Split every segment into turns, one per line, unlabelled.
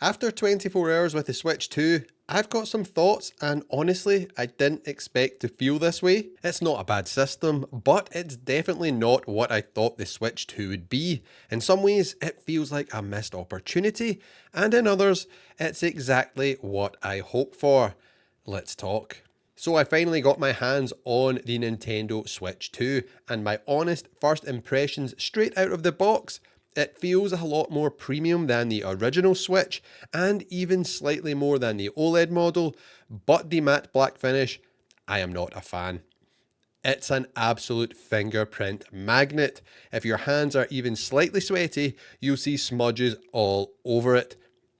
After 24 hours with the Switch 2, I've got some thoughts, and honestly, I didn't expect to feel this way. It's not a bad system, but it's definitely not what I thought the Switch 2 would be. In some ways, it feels like a missed opportunity, and in others, it's exactly what I hoped for. Let's talk. So I finally got my hands on the Nintendo Switch 2, and my honest first impressions straight out of the box. It feels a lot more premium than the original Switch, and even slightly more than the OLED model, but the matte black finish, I am not a fan. It's an absolute fingerprint magnet. If your hands are even slightly sweaty, you'll see smudges all over it.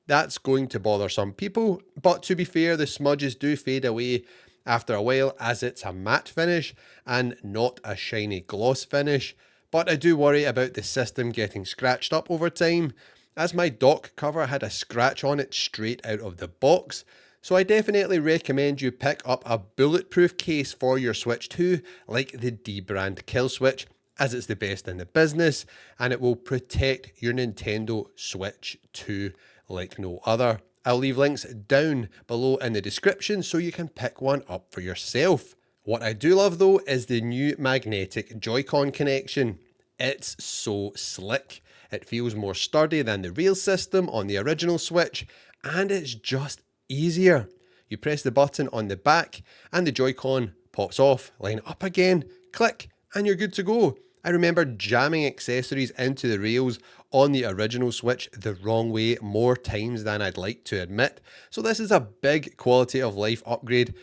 That's going to bother some people, but to be fair, the smudges do fade away after a while as it's a matte finish and not a shiny gloss finish. But I do worry about the system getting scratched up over time, as my dock cover had a scratch on it straight out of the box. So I definitely recommend you pick up a bulletproof case for your Switch 2, like the dbrand Killswitch, as it's the best in the business, and it will protect your Nintendo Switch 2 like no other. I'll leave links down below in the description so you can pick one up for yourself. What I do love though is the new magnetic Joy-Con connection. It's so slick. It feels more sturdy than the real system on the original Switch, and it's just easier. You press the button on the back and the Joy-Con pops off, line up again, click, and you're good to go. I remember jamming accessories into the rails on the original Switch the wrong way more times than I'd like to admit, so this is a big quality of life upgrade,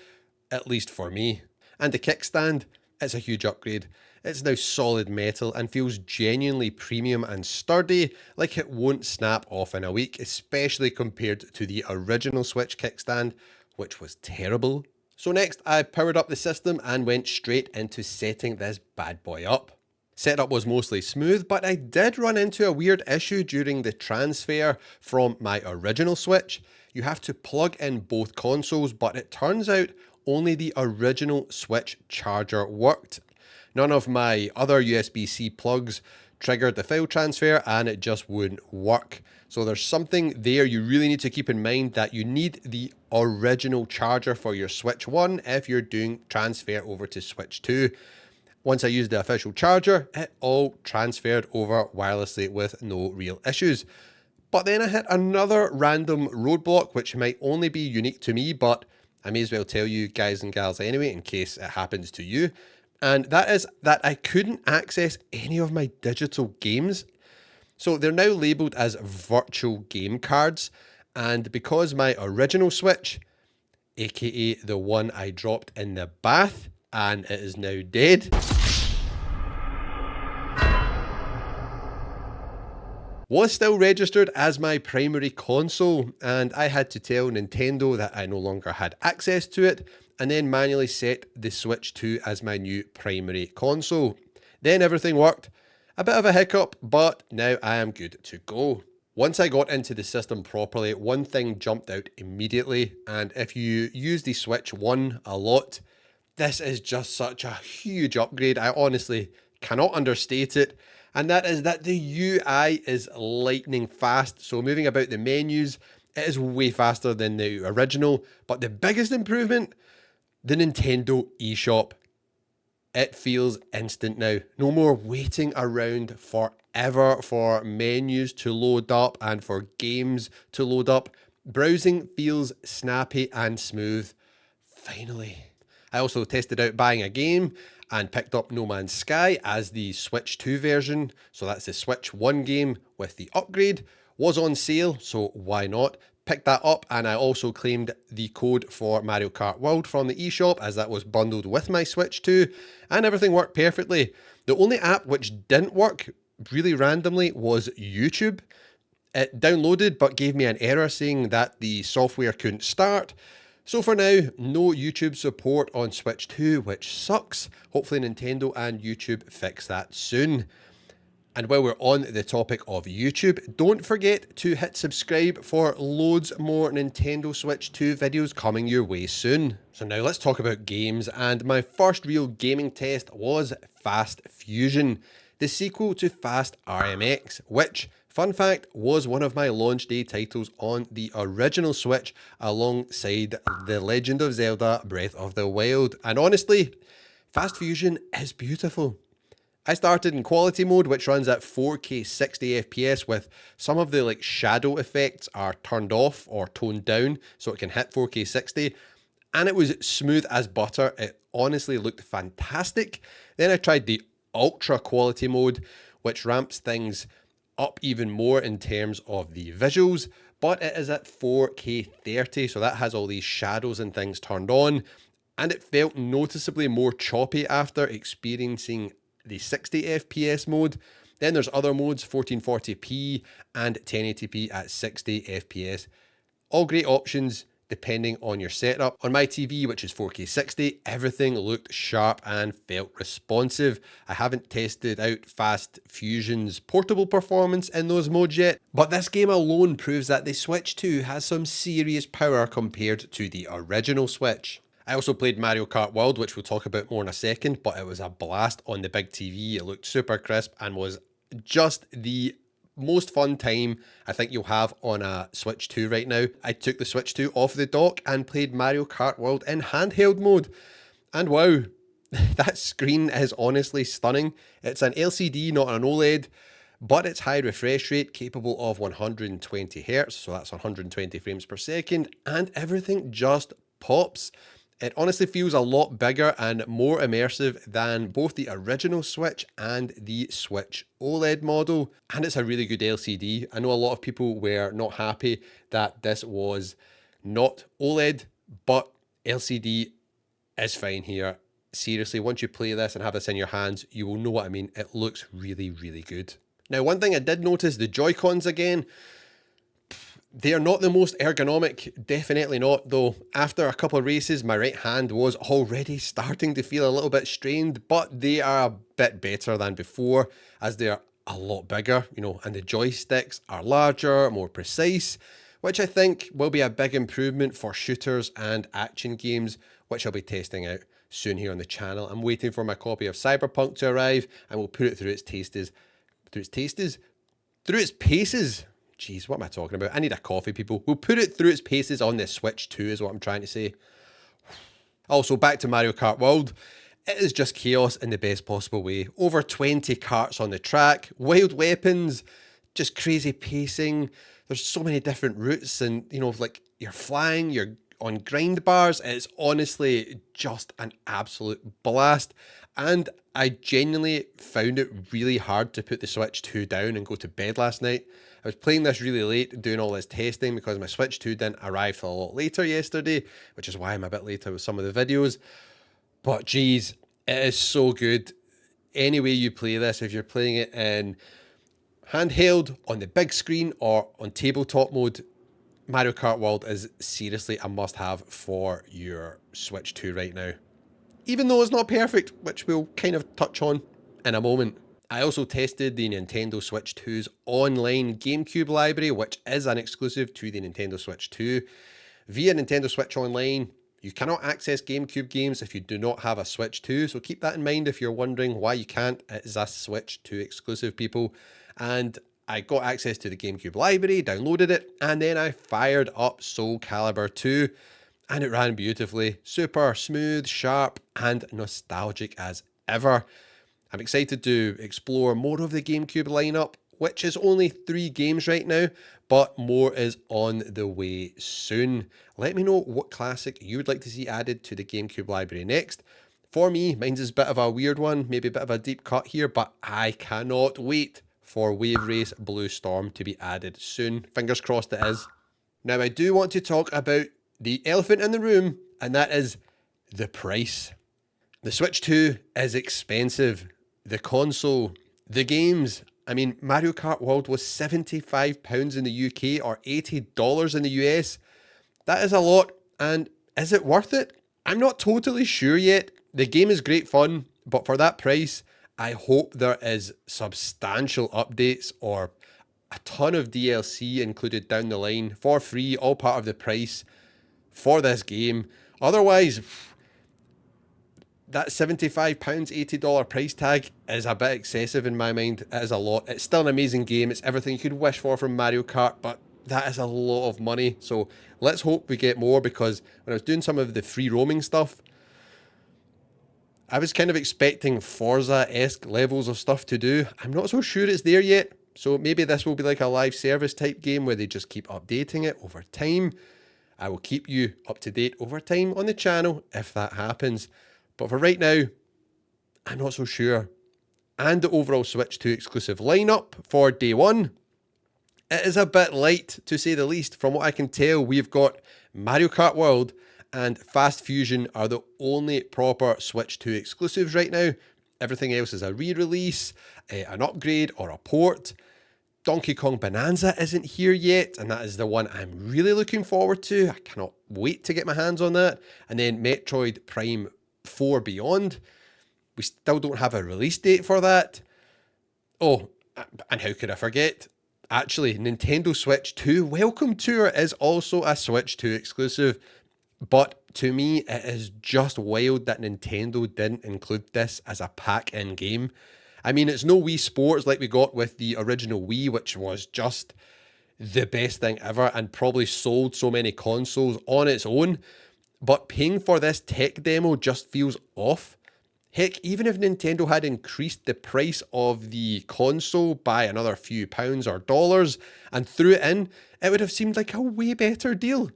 at least for me. And the kickstand, it's a huge upgrade. It's now solid metal and feels genuinely premium and sturdy, like it won't snap off in a week, especially compared to the original Switch kickstand, which was terrible. So next, I powered up the system and went straight into setting this bad boy up. Setup was mostly smooth, but I did run into a weird issue during the transfer from my original Switch. You have to plug in both consoles, but it turns out only the original Switch charger worked. None of my other USB-C plugs triggered the file transfer and it just wouldn't work. So there's something there you really need to keep in mind, that you need the original charger for your Switch 1 if you're doing transfer over to Switch 2. Once I used the official charger, it all transferred over wirelessly with no real issues. But then I hit another random roadblock, which might only be unique to me, but I may as well tell you guys and gals anyway, in case it happens to you. And that is that I couldn't access any of my digital games. So they're now labeled as virtual game cards. And because my original Switch, aka the one I dropped in the bath, and it is now dead, was still registered as my primary console, and I had to tell Nintendo that I no longer had access to it, and then manually set the Switch 2 as my new primary console. Then everything worked. A bit of a hiccup, but now I am good to go. Once I got into the system properly, one thing jumped out immediately, and if you use the Switch 1 a lot, this is just such a huge upgrade. I honestly cannot understate it. And that is that the UI is lightning fast. So moving about the menus, it is way faster than the original. But the biggest improvement, the Nintendo eShop. It feels instant now. No more waiting around forever for menus to load up and for games to load up. Browsing feels snappy and smooth. Finally. I also tested out buying a game and picked up No Man's Sky as the Switch 2 version. So that's the Switch 1 game with the upgrade. Was on sale, so why not? Picked that up, and I also claimed the code for Mario Kart World from the eShop, as that was bundled with my Switch 2, and everything worked perfectly. The only app which didn't work, really randomly, was YouTube. It downloaded but gave me an error saying that the software couldn't start. So for now, no YouTube support on Switch 2, which sucks. Hopefully Nintendo and YouTube fix that soon. And while we're on the topic of YouTube, don't forget to hit subscribe for loads more Nintendo Switch 2 videos coming your way soon. So now let's talk about games, and my first real gaming test was Fast Fusion, the sequel to Fast RMX, which, Fun fact, was one of my launch day titles on the original Switch alongside The Legend of Zelda Breath of the Wild. And honestly, Fast Fusion is beautiful. I started in quality mode, which runs at 4K 60 FPS with some of the shadow effects are turned off or toned down so it can hit 4K 60. And it was smooth as butter. It honestly looked fantastic. Then I tried the ultra quality mode, which ramps things up even more in terms of the visuals, but it is at 4K 30, so that has all these shadows and things turned on, and it felt noticeably more choppy after experiencing the 60 FPS mode. Then there's other modes, 1440p and 1080p at 60 FPS. All great options depending on your setup. On my TV, which is 4K 60, everything looked sharp and felt responsive. I haven't tested out Fast Fusion's portable performance in those modes yet, but this game alone proves that the Switch 2 has some serious power compared to the original Switch. I also played Mario Kart World, which we'll talk about more in a second, but it was a blast on the big TV. It looked super crisp and was just the most fun time I think you'll have on a Switch 2 right now. I took the Switch 2 off the dock and played Mario Kart World in handheld mode. And wow, that screen is honestly stunning. It's an LCD, not an OLED, but it's high refresh rate, capable of 120 Hz, so that's 120 frames per second, and everything just pops. It honestly feels a lot bigger and more immersive than both the original Switch and the Switch OLED model. And it's a really good LCD. I know a lot of people were not happy that this was not OLED, but LCD is fine here. Seriously, once you play this and have this in your hands, you will know what I mean. It looks really, really good. Now, one thing I did notice, the Joy-Cons again, they are not the most ergonomic, definitely not, though. After a couple of races, my right hand was already starting to feel a little bit strained, but they are a bit better than before, as they're a lot bigger, and the joysticks are larger, more precise, which I think will be a big improvement for shooters and action games, which I'll be testing out soon here on the channel. I'm waiting for my copy of Cyberpunk to arrive, and we'll put it through its paces. Jeez, what am I talking about? I need a coffee, people. We'll put it through its paces on the Switch 2 is what I'm trying to say. Also, back to Mario Kart World. It is just chaos in the best possible way. Over 20 karts on the track, wild weapons, just crazy pacing. There's so many different routes and, you're flying, you're on grind bars. It's honestly just an absolute blast. And I genuinely found it really hard to put the Switch 2 down and go to bed last night. I was playing this really late, doing all this testing because my Switch 2 didn't arrive till a lot later yesterday, which is why I'm a bit later with some of the videos. But geez, it is so good. Any way you play this, if you're playing it in handheld, on the big screen, or on tabletop mode, Mario Kart World is seriously a must-have for your Switch 2 right now. Even though it's not perfect, which we'll kind of touch on in a moment. I also tested the Nintendo Switch 2's online GameCube library, which is an exclusive to the Nintendo Switch 2. Via Nintendo Switch Online, you cannot access GameCube games if you do not have a Switch 2, so keep that in mind if you're wondering why you can't. It is a Switch 2 exclusive, people. And I got access to the GameCube library, downloaded it, and then I fired up SoulCalibur 2, and it ran beautifully. Super smooth, sharp, and nostalgic as ever. I'm excited to explore more of the GameCube lineup, which is only 3 games right now, but more is on the way soon. Let me know what classic you would like to see added to the GameCube library next. For me, mine's is a bit of a weird one, maybe a bit of a deep cut here, but I cannot wait for Wave Race Blue Storm to be added soon. Fingers crossed it is. Now, I do want to talk about the elephant in the room, and that is the price. The Switch 2 is expensive. The console, the games. I mean, Mario Kart World was £75 in the UK or $80 in the US. That is a lot, and is it worth it? I'm not totally sure yet. The game is great fun, but for that price, I hope there is substantial updates or a ton of DLC included down the line for free, all part of the price for this game. Otherwise, That £75, $80 price tag is a bit excessive in my mind. It is a lot. It's still an amazing game. It's everything you could wish for from Mario Kart, but that is a lot of money. So let's hope we get more, because when I was doing some of the free roaming stuff, I was kind of expecting Forza-esque levels of stuff to do. I'm not so sure it's there yet. So maybe this will be like a live service type game where they just keep updating it over time. I will keep you up to date over time on the channel if that happens. But for right now, I'm not so sure. And the overall Switch 2 exclusive lineup for day one, it is a bit light to say the least. From what I can tell, we've got Mario Kart World and Fast Fusion are the only proper Switch 2 exclusives right now. Everything else is a re-release, an upgrade or a port. Donkey Kong Bananza isn't here yet, and that is the one I'm really looking forward to. I cannot wait to get my hands on that. And then Metroid Prime 4 Beyond. We still don't have a release date for that. Oh, and how could I forget? Actually, Nintendo Switch 2 Welcome Tour is also a Switch 2 exclusive. But to me, it is just wild that Nintendo didn't include this as a pack-in game. I mean, it's no Wii Sports like we got with the original Wii, which was just the best thing ever and probably sold so many consoles on its own. But paying for this tech demo just feels off. Heck, even if Nintendo had increased the price of the console by another few pounds or dollars and threw it in, it would have seemed like a way better deal.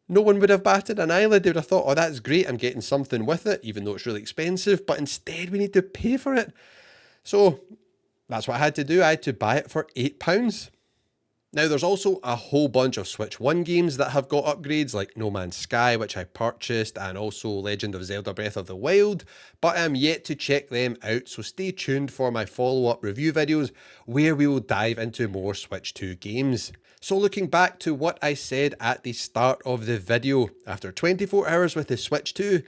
No one would have batted an eyelid. They would have thought, oh, that's great, I'm getting something with it, even though it's really expensive, but instead we need to pay for it. So that's what I had to do. I had to buy it for £8. Now, there's also a whole bunch of Switch 1 games that have got upgrades, like No Man's Sky, which I purchased, and also Legend of Zelda Breath of the Wild, but I'm yet to check them out, so stay tuned for my follow-up review videos, where we will dive into more Switch 2 games. So looking back to what I said at the start of the video, after 24 hours with the Switch 2,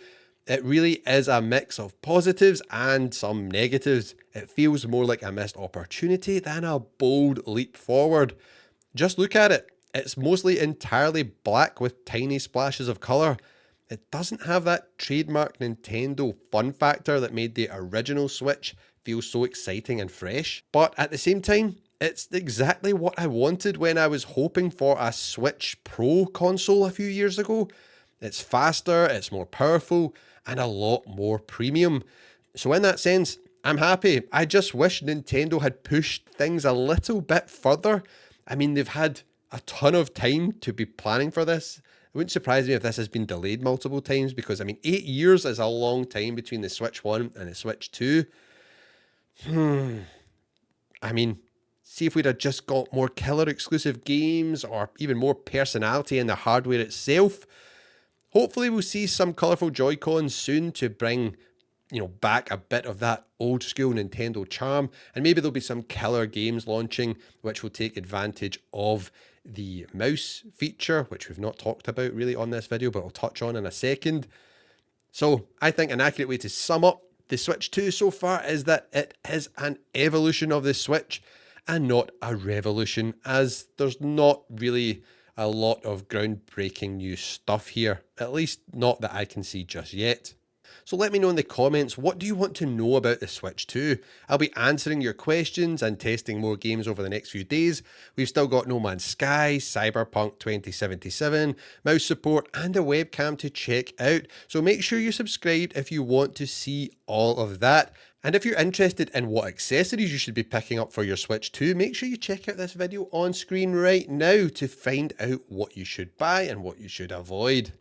it really is a mix of positives and some negatives. It feels more like a missed opportunity than a bold leap forward. Just look at it. It's mostly entirely black with tiny splashes of colour. It doesn't have that trademark Nintendo fun factor that made the original Switch feel so exciting and fresh. But at the same time, it's exactly what I wanted when I was hoping for a Switch Pro console a few years ago. It's faster, it's more powerful, and a lot more premium. So in that sense, I'm happy. I just wish Nintendo had pushed things a little bit further. I mean, they've had a ton of time to be planning for this. It wouldn't surprise me if this has been delayed multiple times, because I mean, 8 years is a long time between the Switch 1 and the Switch 2. I mean, see if we'd have just got more killer exclusive games or even more personality in the hardware itself. Hopefully we'll see some colourful Joy-Cons soon to bring, back a bit of that old school Nintendo charm, and maybe there'll be some killer games launching which will take advantage of the mouse feature, which we've not talked about really on this video, but I'll touch on in a second. So I think an accurate way to sum up the Switch 2 so far is that it is an evolution of the Switch and not a revolution, as there's not really a lot of groundbreaking new stuff here, at least not that I can see just yet. So let me know in the comments, what do you want to know about the Switch 2? I'll be answering your questions and testing more games over the next few days. We've still got No Man's Sky, Cyberpunk 2077, mouse support and a webcam to check out. So make sure you're subscribed if you want to see all of that. And if you're interested in what accessories you should be picking up for your Switch 2, make sure you check out this video on screen right now to find out what you should buy and what you should avoid.